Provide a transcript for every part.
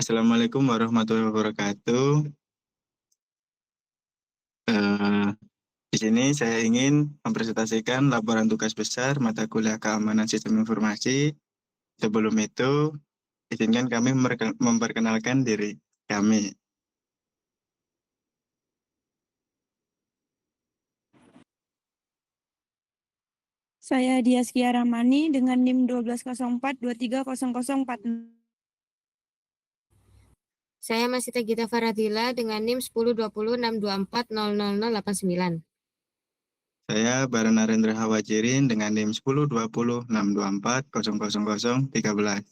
Assalamualaikum warahmatullahi wabarakatuh. Eh, di sini saya ingin mempresentasikan laporan tugas besar mata kuliah keamanan sistem informasi. Sebelum itu, izinkan kami memperkenalkan diri kami. Saya Dias Kiaramani dengan NIM 1204230040. Saya Masita Gita Faradila dengan NIM 102062400089. Saya Baran Narendra Hawajirin dengan NIM 102062400013.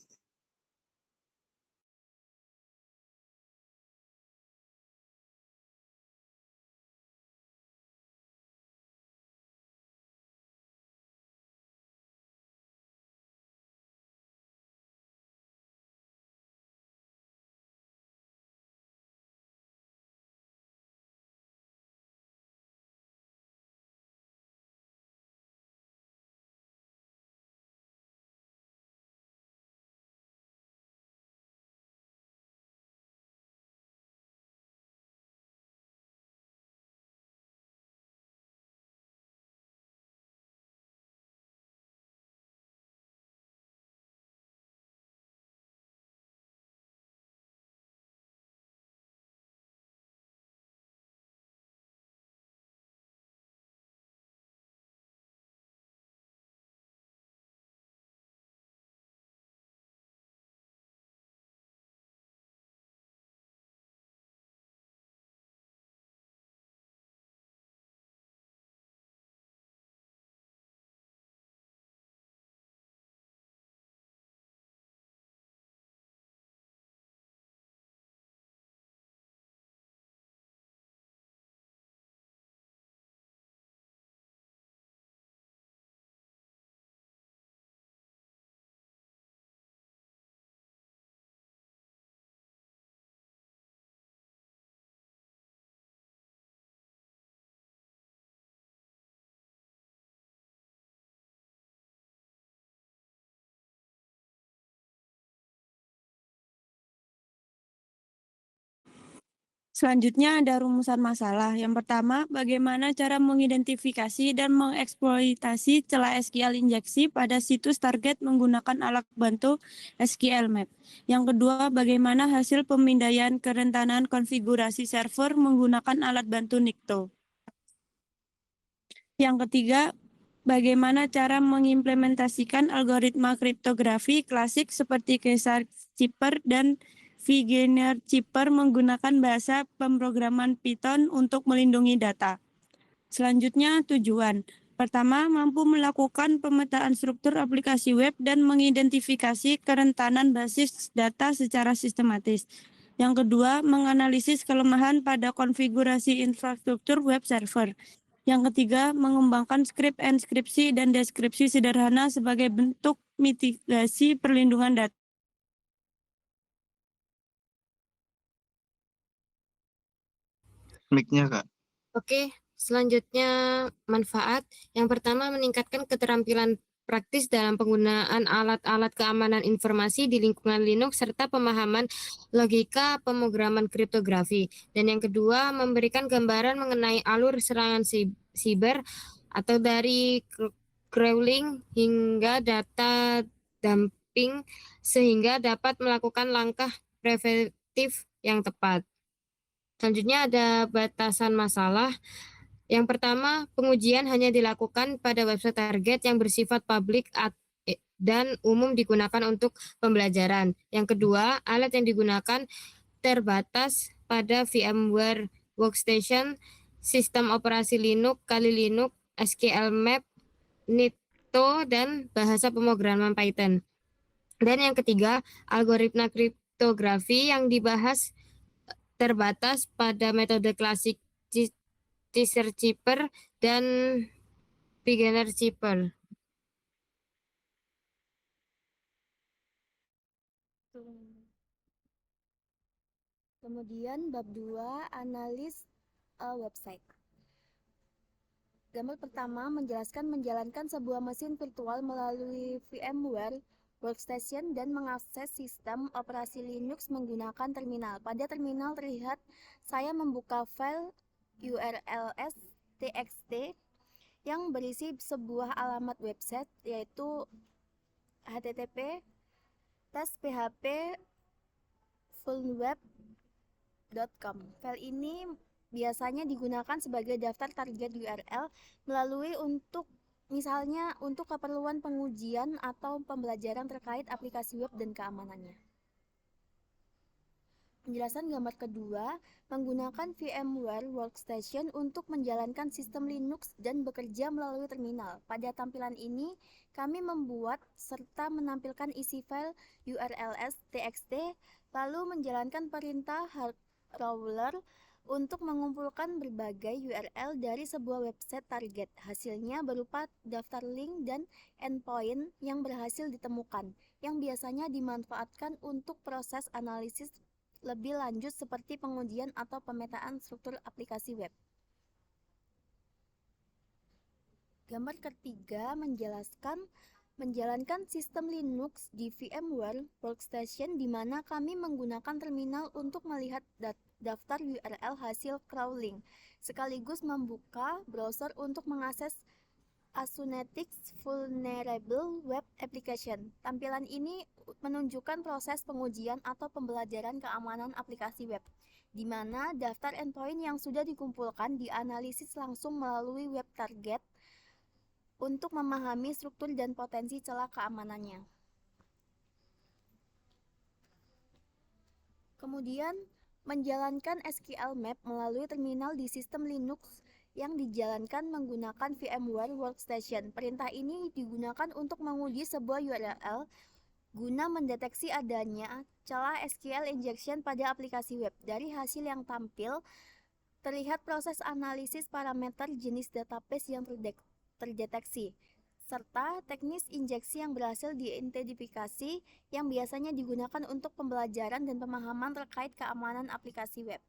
Selanjutnya ada rumusan masalah. Yang pertama, bagaimana cara mengidentifikasi dan mengeksploitasi celah SQL injeksi pada situs target menggunakan alat bantu SQL Map. Yang kedua, bagaimana hasil pemindaian kerentanan konfigurasi server menggunakan alat bantu Nikto. Yang ketiga, bagaimana cara mengimplementasikan algoritma kriptografi klasik seperti Caesar Chipper dan Wegener Chipper menggunakan bahasa pemrograman Python untuk melindungi data. Selanjutnya, tujuan. Pertama, mampu melakukan pemetaan struktur aplikasi web dan mengidentifikasi kerentanan basis data secara sistematis. Yang kedua, menganalisis kelemahan pada konfigurasi infrastruktur web server. Yang ketiga, mengembangkan skrip enskripsi dan deskripsi sederhana sebagai bentuk mitigasi perlindungan data. Mic-nya, Kak. Oke, selanjutnya manfaat. Yang pertama, meningkatkan keterampilan praktis dalam penggunaan alat-alat keamanan informasi di lingkungan Linux serta pemahaman logika pemrograman kriptografi. Dan yang kedua, memberikan gambaran mengenai alur serangan siber atau dari crawling hingga data dumping sehingga dapat melakukan langkah preventif yang tepat. Selanjutnya ada batasan masalah. Yang pertama, pengujian hanya dilakukan pada website target yang bersifat publik dan umum digunakan untuk pembelajaran. Yang kedua, alat yang digunakan terbatas pada VMware Workstation, sistem operasi Linux, Kali Linux, SQL Map, Nikto, dan bahasa pemrograman Python. Dan yang ketiga, algoritma kriptografi yang dibahas terbatas pada metode klasik Caesar Chipper dan Wegener Chipper. Kemudian bab 2, analis website. Gambar pertama menjelaskan menjalankan sebuah mesin virtual melalui VMware workstation dan mengakses sistem operasi Linux menggunakan terminal. Pada terminal terlihat saya membuka file urls txt yang berisi sebuah alamat website yaitu http tes.php fullweb.com. File ini biasanya digunakan sebagai daftar target URL melalui misalnya untuk keperluan pengujian atau pembelajaran terkait aplikasi web dan keamanannya. Penjelasan gambar kedua, menggunakan VMware Workstation untuk menjalankan sistem Linux dan bekerja melalui terminal. Pada tampilan ini, kami membuat serta menampilkan isi file urls txt, lalu menjalankan perintah hardcrawler untuk mengumpulkan berbagai URL dari sebuah website target. Hasilnya berupa daftar link dan endpoint yang berhasil ditemukan, yang biasanya dimanfaatkan untuk proses analisis lebih lanjut seperti pengujian atau pemetaan struktur aplikasi web. Gambar ketiga menjalankan sistem Linux di VMware Workstation di mana kami menggunakan terminal untuk melihat daftar URL hasil crawling, sekaligus membuka browser untuk mengakses Asunetics Vulnerable Web Application. Tampilan ini menunjukkan proses pengujian atau pembelajaran keamanan aplikasi web, di mana daftar endpoint yang sudah dikumpulkan dianalisis langsung melalui web target untuk memahami struktur dan potensi celah keamanannya. Kemudian, menjalankan SQL Map melalui terminal di sistem Linux yang dijalankan menggunakan VMware Workstation. Perintah ini digunakan untuk menguji sebuah URL guna mendeteksi adanya celah SQL injection pada aplikasi web. Dari hasil yang tampil, terlihat proses analisis parameter jenis database yang terdeteksi, serta teknis injeksi yang berhasil diidentifikasi yang biasanya digunakan untuk pembelajaran dan pemahaman terkait keamanan aplikasi web.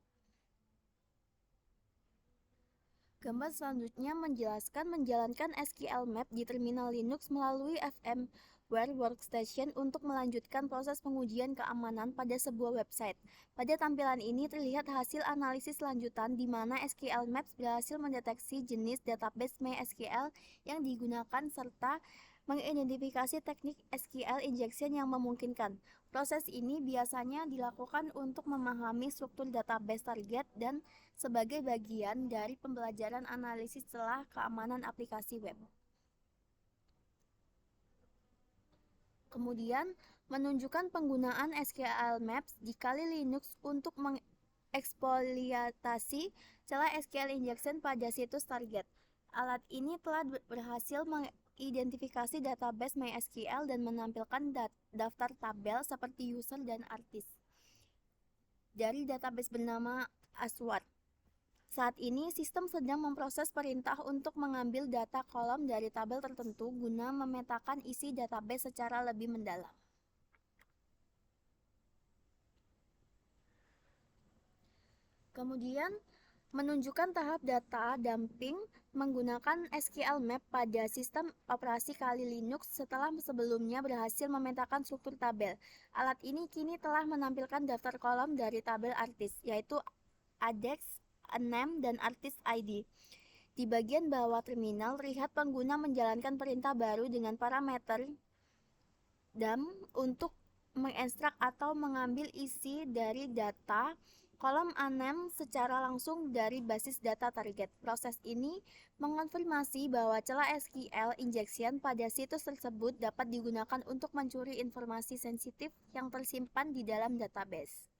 Gambar selanjutnya menjelaskan menjalankan SQL Map di terminal Linux melalui VMware Workstation untuk melanjutkan proses pengujian keamanan pada sebuah website. Pada tampilan ini terlihat hasil analisis lanjutan di mana SQL Maps berhasil mendeteksi jenis database MySQL yang digunakan serta mengidentifikasi teknik SQL injection yang memungkinkan. Proses ini biasanya dilakukan untuk memahami struktur database target dan sebagai bagian dari pembelajaran analisis celah keamanan aplikasi web. Kemudian, menunjukkan penggunaan SQL Maps di Kali Linux untuk mengeksploitasi celah SQL injection pada situs target. Alat ini telah berhasil mengidentifikasi database MySQL dan menampilkan daftar tabel seperti user dan artis dari database bernama Aswad. Saat ini, sistem sedang memproses perintah untuk mengambil data kolom dari tabel tertentu guna memetakan isi database secara lebih mendalam. Kemudian, menunjukkan tahap data dumping menggunakan SQL Map pada sistem operasi Kali Linux setelah sebelumnya berhasil memetakan struktur tabel. Alat ini kini telah menampilkan daftar kolom dari tabel artis, yaitu ADEX, name, dan artis ID. Di bagian bawah terminal, terlihat pengguna menjalankan perintah baru dengan parameter dump untuk mengekstrak atau mengambil isi dari data kolom name secara langsung dari basis data target. Proses ini mengonfirmasi bahwa celah SQL injection pada situs tersebut dapat digunakan untuk mencuri informasi sensitif yang tersimpan di dalam database.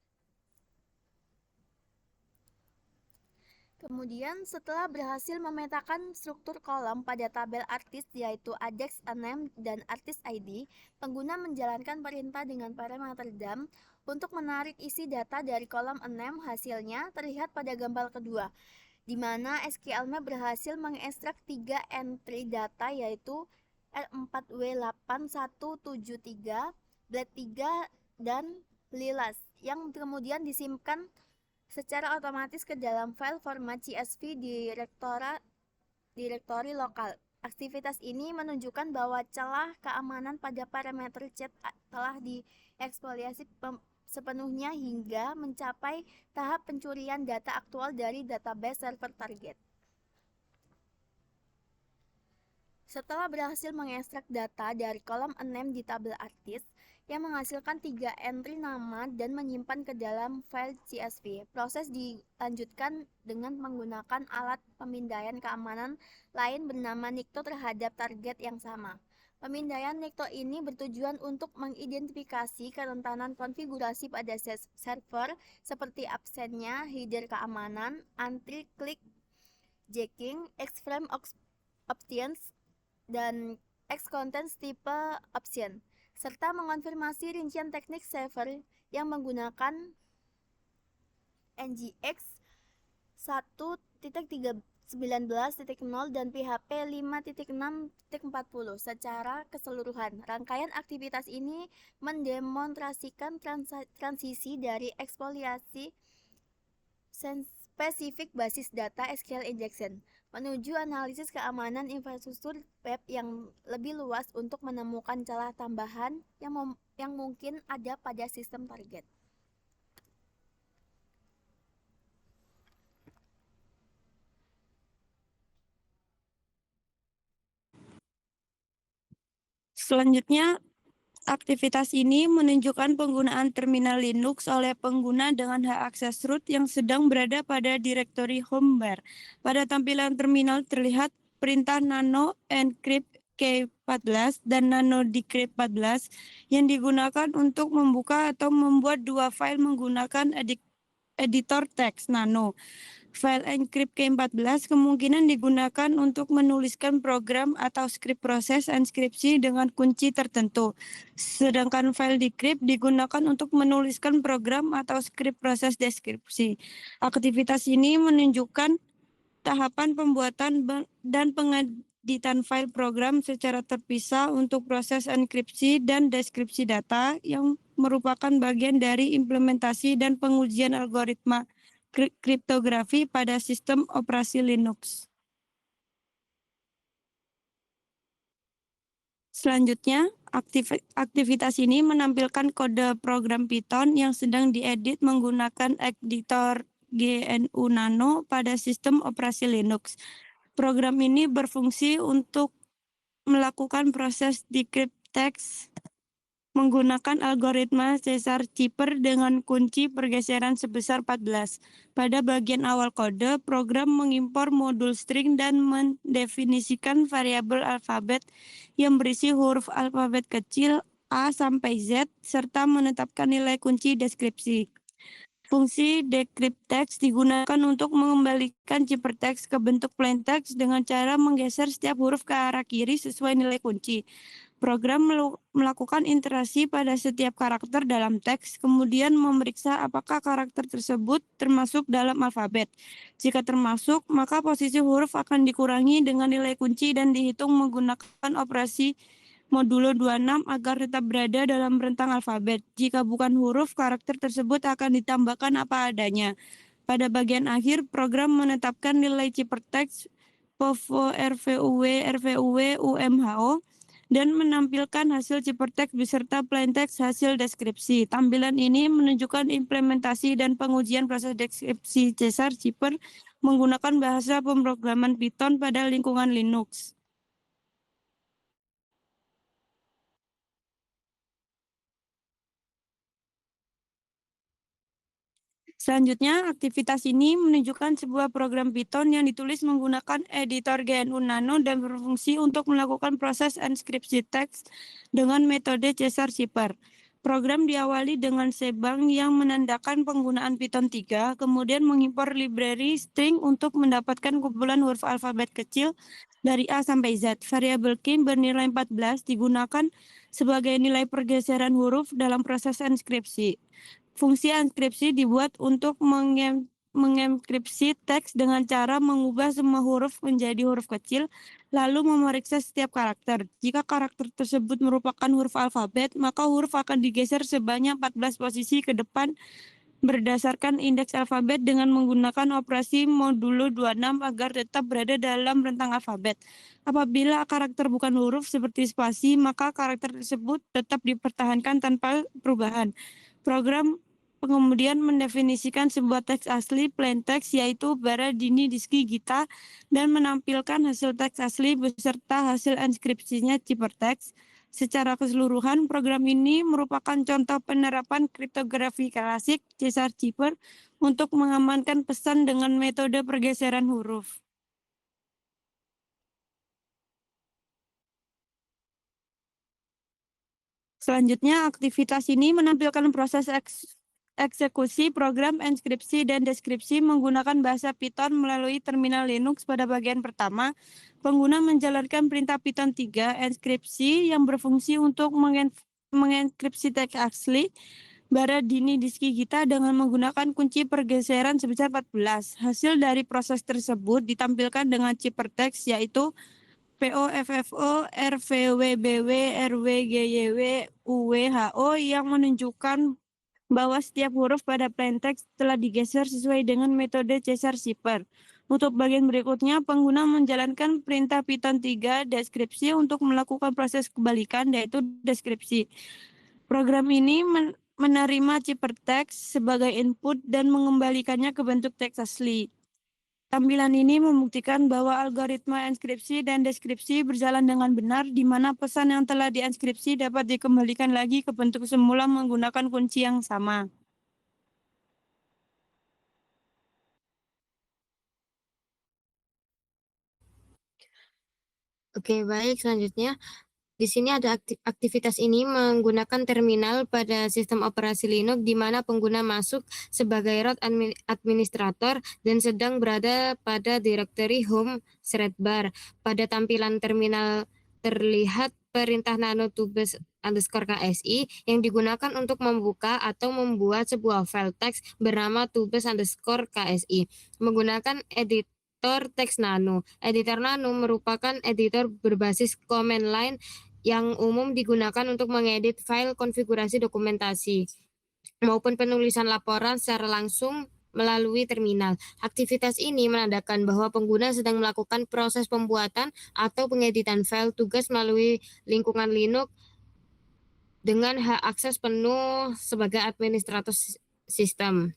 Kemudian, setelah berhasil memetakan struktur kolom pada tabel artis yaitu ADEX, name, dan artis ID, pengguna menjalankan perintah dengan parameter dump untuk menarik isi data dari kolom name. Hasilnya terlihat pada gambar kedua, di mana SQL Map berhasil mengekstrak 3 entry data yaitu L4W8173, Blade3, dan Lilas yang kemudian disimpan secara otomatis ke dalam file format CSV direktori lokal. Aktivitas ini menunjukkan bahwa celah keamanan pada parameter chat telah dieksplorasi sepenuhnya hingga mencapai tahap pencurian data aktual dari database server target. Setelah berhasil mengekstrak data dari kolom name di tabel artis yang menghasilkan 3 entry nama dan menyimpan ke dalam file CSV, proses dilanjutkan dengan menggunakan alat pemindaian keamanan lain bernama Nikto terhadap target yang sama. Pemindaian Nikto ini bertujuan untuk mengidentifikasi kerentanan konfigurasi pada server seperti absennya header keamanan, anti-click jacking, X-frame options, dan X-contents type option, serta mengonfirmasi rincian teknik server yang menggunakan NGX 1.19.0 dan PHP 5.6.40 secara keseluruhan. Rangkaian aktivitas ini mendemonstrasikan transisi dari eksplorasi spesifik basis data SQL injection menuju analisis keamanan infrastruktur web yang lebih luas untuk menemukan celah tambahan yang mungkin ada pada sistem target. Selanjutnya, aktivitas ini menunjukkan penggunaan terminal Linux oleh pengguna dengan hak akses root yang sedang berada pada direktori home bar. Pada tampilan terminal terlihat perintah nano encrypt K14 dan nano decrypt 14 yang digunakan untuk membuka atau membuat dua file menggunakan editor teks nano. File encrypt K14 kemungkinan digunakan untuk menuliskan program atau skrip proses enskripsi dengan kunci tertentu. Sedangkan file decrypt digunakan untuk menuliskan program atau skrip proses deskripsi. Aktivitas ini menunjukkan tahapan pembuatan dan pengeditan file program secara terpisah untuk proses enkripsi dan deskripsi data yang merupakan bagian dari implementasi dan pengujian algoritma kriptografi pada sistem operasi Linux. Selanjutnya, aktivitas ini menampilkan kode program Python yang sedang diedit menggunakan editor GNU Nano pada sistem operasi Linux. Program ini berfungsi untuk melakukan proses decrypt teks menggunakan algoritma Caesar-Cipher dengan kunci pergeseran sebesar 14. Pada bagian awal kode, program mengimpor modul string dan mendefinisikan variabel alfabet yang berisi huruf alfabet kecil A sampai Z, serta menetapkan nilai kunci deskripsi. Fungsi decrypt text digunakan untuk mengembalikan ciphertext ke bentuk plain text dengan cara menggeser setiap huruf ke arah kiri sesuai nilai kunci. Program melakukan iterasi pada setiap karakter dalam teks, kemudian memeriksa apakah karakter tersebut termasuk dalam alfabet. Jika termasuk, maka posisi huruf akan dikurangi dengan nilai kunci dan dihitung menggunakan operasi modulo 26 agar tetap berada dalam rentang alfabet. Jika bukan huruf, karakter tersebut akan ditambahkan apa adanya. Pada bagian akhir, program menetapkan nilai ciphertext POVO, RVUW, RVUW, UMHO, dan menampilkan hasil ciphertext beserta plaintext hasil deskripsi. Tampilan ini menunjukkan implementasi dan pengujian proses deskripsi Caesar-Cipher menggunakan bahasa pemrograman Python pada lingkungan Linux. Selanjutnya, aktivitas ini menunjukkan sebuah program Python yang ditulis menggunakan editor GNU Nano dan berfungsi untuk melakukan proses enskripsi teks dengan metode Caesar-Cipher. Program diawali dengan shebang yang menandakan penggunaan Python 3, kemudian mengimpor library string untuk mendapatkan kumpulan huruf alfabet kecil dari A sampai Z. Variabel key bernilai 14 digunakan sebagai nilai pergeseran huruf dalam proses enskripsi. Fungsi enskripsi dibuat untuk mengenkripsi teks dengan cara mengubah semua huruf menjadi huruf kecil, lalu memeriksa setiap karakter. Jika karakter tersebut merupakan huruf alfabet, maka huruf akan digeser sebanyak 14 posisi ke depan berdasarkan indeks alfabet dengan menggunakan operasi modulo 26 agar tetap berada dalam rentang alfabet. Apabila karakter bukan huruf seperti spasi, maka karakter tersebut tetap dipertahankan tanpa perubahan. Program kemudian mendefinisikan sebuah teks asli plain text yaitu Bara Dini Diski Gita dan menampilkan hasil teks asli beserta hasil enskripsinya Ciphertext. Secara keseluruhan, program ini merupakan contoh penerapan kriptografi klasik Caesar Cipher untuk mengamankan pesan dengan metode pergeseran huruf. Selanjutnya, aktivitas ini menampilkan proses eksekusi program enskripsi dan deskripsi menggunakan bahasa Python melalui terminal Linux. Pada bagian pertama, pengguna menjalankan perintah Python 3 enskripsi yang berfungsi untuk mengenkripsi teks asli Bara Dini Diski Gita dengan menggunakan kunci pergeseran sebesar 14. Hasil dari proses tersebut ditampilkan dengan Ciphertext yaitu POFFO RVWBW RWGYW UWHO yang menunjukkan bahwa setiap huruf pada plain text telah digeser sesuai dengan metode Caesar Cipher. Untuk bagian berikutnya, pengguna menjalankan perintah Python 3 deskripsi untuk melakukan proses kebalikan, yaitu deskripsi. Program ini menerima Ciphertext sebagai input dan mengembalikannya ke bentuk teks asli. Tampilan ini membuktikan bahwa algoritma enskripsi dan deskripsi berjalan dengan benar, di mana pesan yang telah dienskripsi dapat dikembalikan lagi ke bentuk semula menggunakan kunci yang sama. Oke, baik. Selanjutnya, di sini ada aktivitas ini menggunakan terminal pada sistem operasi Linux di mana pengguna masuk sebagai root administrator dan sedang berada pada directory home /bar. Pada tampilan terminal terlihat perintah nano tubes_KSI yang digunakan untuk membuka atau membuat sebuah file teks bernama tubes_KSI menggunakan editor teks nano. Editor nano merupakan editor berbasis command line yang umum digunakan untuk mengedit file konfigurasi dokumentasi maupun penulisan laporan secara langsung melalui terminal. Aktivitas ini menandakan bahwa pengguna sedang melakukan proses pembuatan atau pengeditan file tugas melalui lingkungan Linux dengan hak akses penuh sebagai administrator sistem.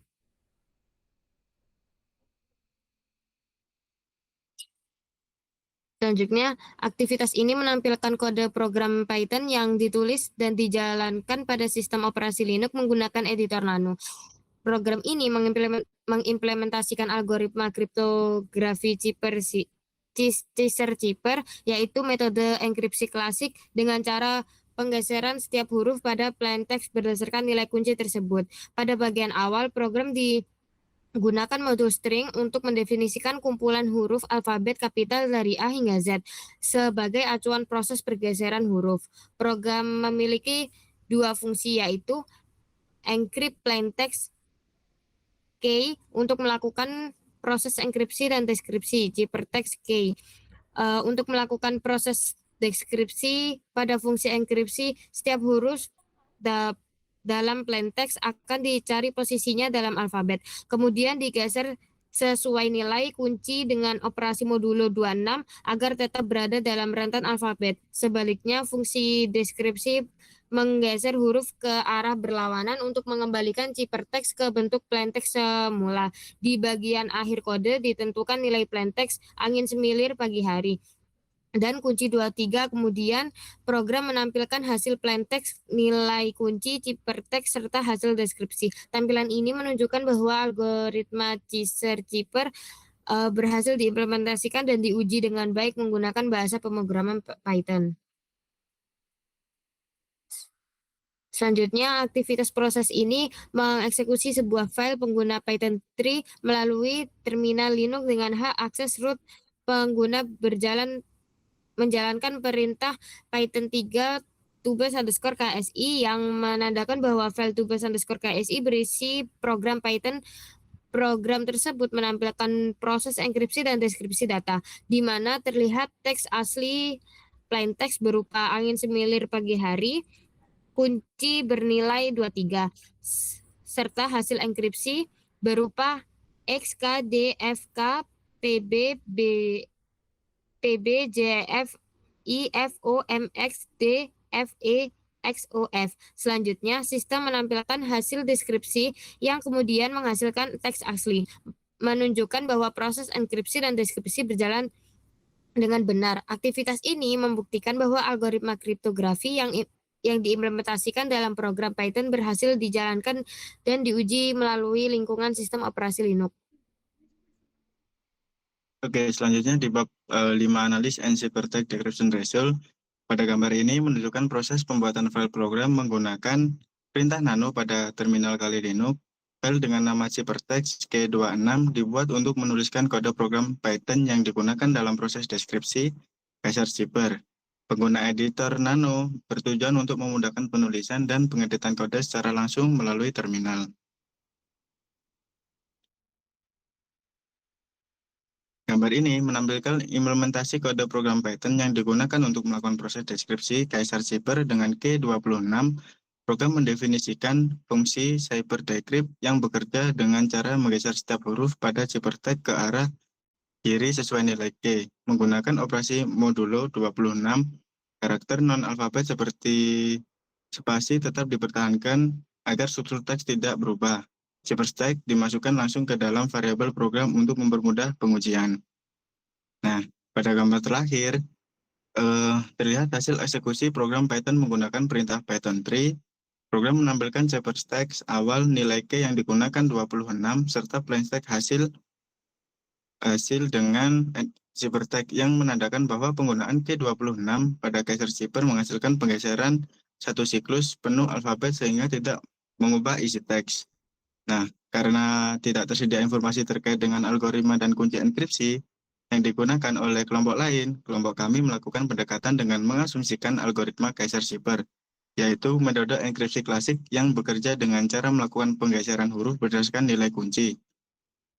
Selanjutnya, aktivitas ini menampilkan kode program Python yang ditulis dan dijalankan pada sistem operasi Linux menggunakan editor nano. Program ini mengimplementasikan algoritma kriptografi Caesar Cipher, yaitu metode enkripsi klasik dengan cara penggeseran setiap huruf pada plain text berdasarkan nilai kunci tersebut. Pada bagian awal, program gunakan modul string untuk mendefinisikan kumpulan huruf alfabet kapital dari A hingga Z sebagai acuan proses pergeseran huruf. Program memiliki dua fungsi, yaitu encrypt plain text key untuk melakukan proses enkripsi dan deskripsi Ciphertext key. Untuk melakukan proses deskripsi pada fungsi enkripsi, setiap huruf dalam plain text akan dicari posisinya dalam alfabet, kemudian digeser sesuai nilai kunci dengan operasi modulo 26 agar tetap berada dalam rentan alfabet. Sebaliknya, fungsi deskripsi menggeser huruf ke arah berlawanan untuk mengembalikan Ciphertext ke bentuk plain text semula. Di bagian akhir kode ditentukan nilai plain text angin semilir pagi hari. Dan kunci 23, kemudian program menampilkan hasil plain text, nilai kunci, Ciphertext, serta hasil deskripsi. Tampilan ini menunjukkan bahwa algoritma Caesar Cipher berhasil diimplementasikan dan diuji dengan baik menggunakan bahasa pemrograman Python. Selanjutnya, aktivitas proses ini mengeksekusi sebuah file pengguna Python 3 melalui terminal Linux dengan hak akses root pengguna menjalankan perintah Python 3 tubes_KSI yang menandakan bahwa file tubes_KSI berisi program Python. Program tersebut menampilkan proses enkripsi dan deskripsi data, di mana terlihat teks asli plain text berupa angin semilir pagi hari, kunci bernilai 23. serta hasil enkripsi berupa XKDFK, PB, PB, JF, IFO, MX, D, FE, XOF. Selanjutnya, sistem menampilkan hasil deskripsi yang kemudian menghasilkan teks asli, menunjukkan bahwa proses enkripsi dan deskripsi berjalan dengan benar. Aktivitas ini membuktikan bahwa algoritma kriptografi yang diimplementasikan dalam program Python berhasil dijalankan dan diuji melalui lingkungan sistem operasi Linux. Oke, selanjutnya di bab 5 analis and hypertext decryption result. Pada gambar ini menunjukkan proses pembuatan file program menggunakan perintah nano pada terminal Kali Linux. File dengan nama hypertext K26 dibuat untuk menuliskan kode program Python yang digunakan dalam proses deskripsi Caesar Zipper. Pengguna editor nano bertujuan untuk memudahkan penulisan dan pengeditan kode secara langsung melalui terminal. Gambar ini menampilkan implementasi kode program Python yang digunakan untuk melakukan proses deskripsi Caesar Zipper dengan K26. Program mendefinisikan fungsi CyberDecrypt yang bekerja dengan cara menggeser setiap huruf pada CyberText ke arah kiri sesuai nilai K, menggunakan operasi modulo 26. Karakter non-alfabet seperti spasi tetap dipertahankan agar struktur teks tidak berubah. CyberText dimasukkan langsung ke dalam variabel program untuk mempermudah pengujian. Nah, pada gambar terakhir, terlihat hasil eksekusi program Python menggunakan perintah Python 3. Program menampilkan CyberText awal nilai K yang digunakan 26 serta plaintext hasil dengan CyberText yang menandakan bahwa penggunaan K26 pada Caesar Zipper menghasilkan penggeseran satu siklus penuh alfabet sehingga tidak mengubah isi teks. Nah, karena tidak tersedia informasi terkait dengan algoritma dan kunci enkripsi yang digunakan oleh kelompok lain, kelompok kami melakukan pendekatan dengan mengasumsikan algoritma Caesar Zipper, yaitu metode enkripsi klasik yang bekerja dengan cara melakukan penggeseran huruf berdasarkan nilai kunci.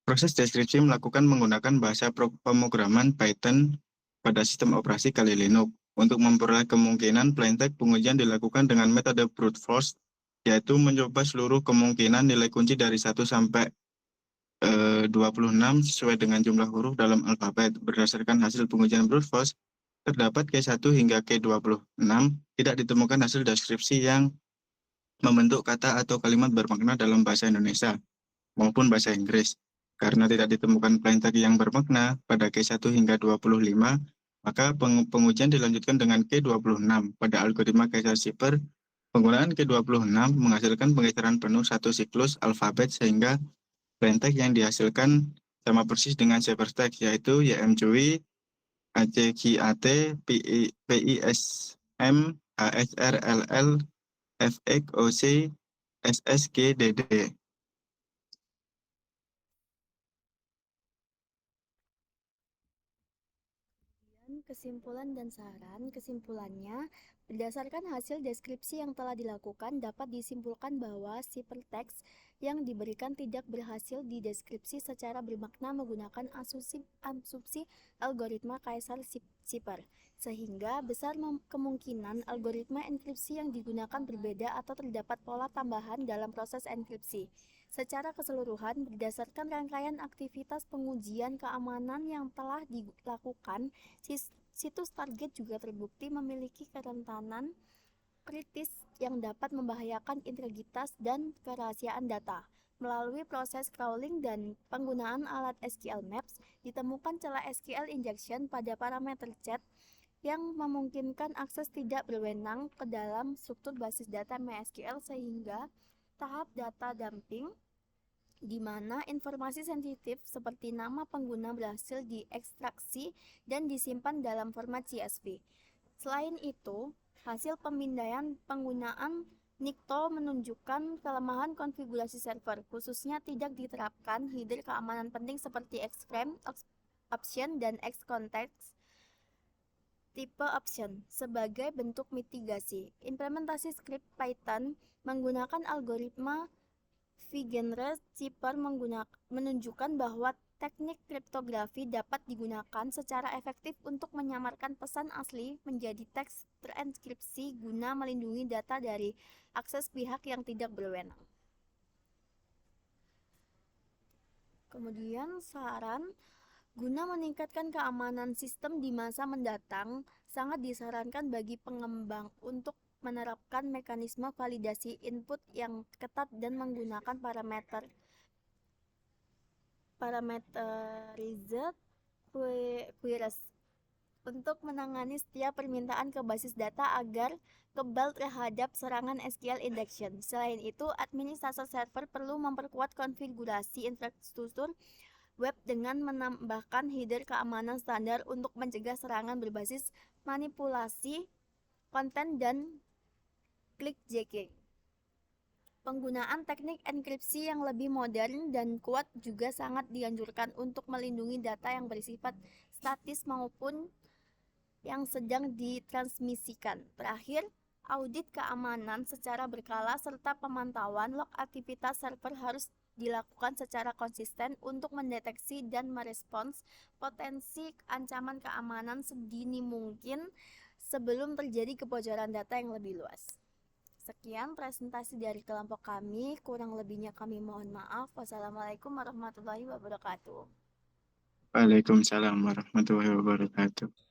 Proses deskripsi melakukan menggunakan bahasa pemrograman Python pada sistem operasi Kali Linux. Untuk memperoleh kemungkinan plaintext, pengujian dilakukan dengan metode brute force, yaitu mencoba seluruh kemungkinan nilai kunci dari 1 sampai 26 sesuai dengan jumlah huruf dalam alfabet. Berdasarkan hasil pengujian brute force, terdapat K1 hingga K26, tidak ditemukan hasil deskripsi yang membentuk kata atau kalimat bermakna dalam bahasa Indonesia maupun bahasa Inggris. Karena tidak ditemukan plaintext yang bermakna pada K1 hingga 25, maka pengujian dilanjutkan dengan K26 pada algoritma Caesar Zipper. Penggunaan K26 menghasilkan penggeseran penuh satu siklus alfabet sehingga plaintext yang dihasilkan sama persis dengan CyberText, yaitu YMCUI, ACQAT, PISM, HSRLL, FXOC, SSGDD. Kesimpulan dan saran. Kesimpulannya, berdasarkan hasil deskripsi yang telah dilakukan, dapat disimpulkan bahwa CyberText yang diberikan tidak berhasil dideskripsi secara bermakna menggunakan asumsi algoritma Caesar Zipper, sehingga besar kemungkinan algoritma enkripsi yang digunakan berbeda atau terdapat pola tambahan dalam proses enkripsi. Secara keseluruhan, berdasarkan rangkaian aktivitas pengujian keamanan yang telah dilakukan, situs target juga terbukti memiliki kerentanan kritis yang dapat membahayakan integritas dan kerahasiaan data. Melalui proses crawling dan penggunaan alat SQL Maps, ditemukan celah SQL injection pada parameter chat yang memungkinkan akses tidak berwenang ke dalam struktur basis data MySQL sehingga tahap data dumping, di mana informasi sensitif seperti nama pengguna berhasil diekstraksi dan disimpan dalam format CSV. Selain itu, hasil pemindaian penggunaan Nikto menunjukkan kelemahan konfigurasi server, khususnya tidak diterapkan header keamanan penting seperti Xframe option dan Xcontext tipe option sebagai bentuk mitigasi. Implementasi skrip Python menggunakan algoritma Vigenère Zipper menunjukkan bahwa teknik kriptografi dapat digunakan secara efektif untuk menyamarkan pesan asli menjadi teks terenkripsi guna melindungi data dari akses pihak yang tidak berwenang. Kemudian saran, guna meningkatkan keamanan sistem di masa mendatang, sangat disarankan bagi pengembang untuk menerapkan mekanisme validasi input yang ketat dan menggunakan parameterized queries untuk menangani setiap permintaan ke basis data agar kebal terhadap serangan SQL injection. Selain itu, administrator server perlu memperkuat konfigurasi infrastruktur web dengan menambahkan header keamanan standar untuk mencegah serangan berbasis manipulasi konten dan clickjacking. Penggunaan teknik enkripsi yang lebih modern dan kuat juga sangat dianjurkan untuk melindungi data yang bersifat statis maupun yang sedang ditransmisikan. Terakhir, audit keamanan secara berkala serta pemantauan log aktivitas server harus dilakukan secara konsisten untuk mendeteksi dan merespons potensi ancaman keamanan sedini mungkin sebelum terjadi kebocoran data yang lebih luas. Sekian presentasi dari kelompok kami, kurang lebihnya kami mohon maaf. Wassalamualaikum warahmatullahi wabarakatuh. Waalaikumsalam warahmatullahi wabarakatuh.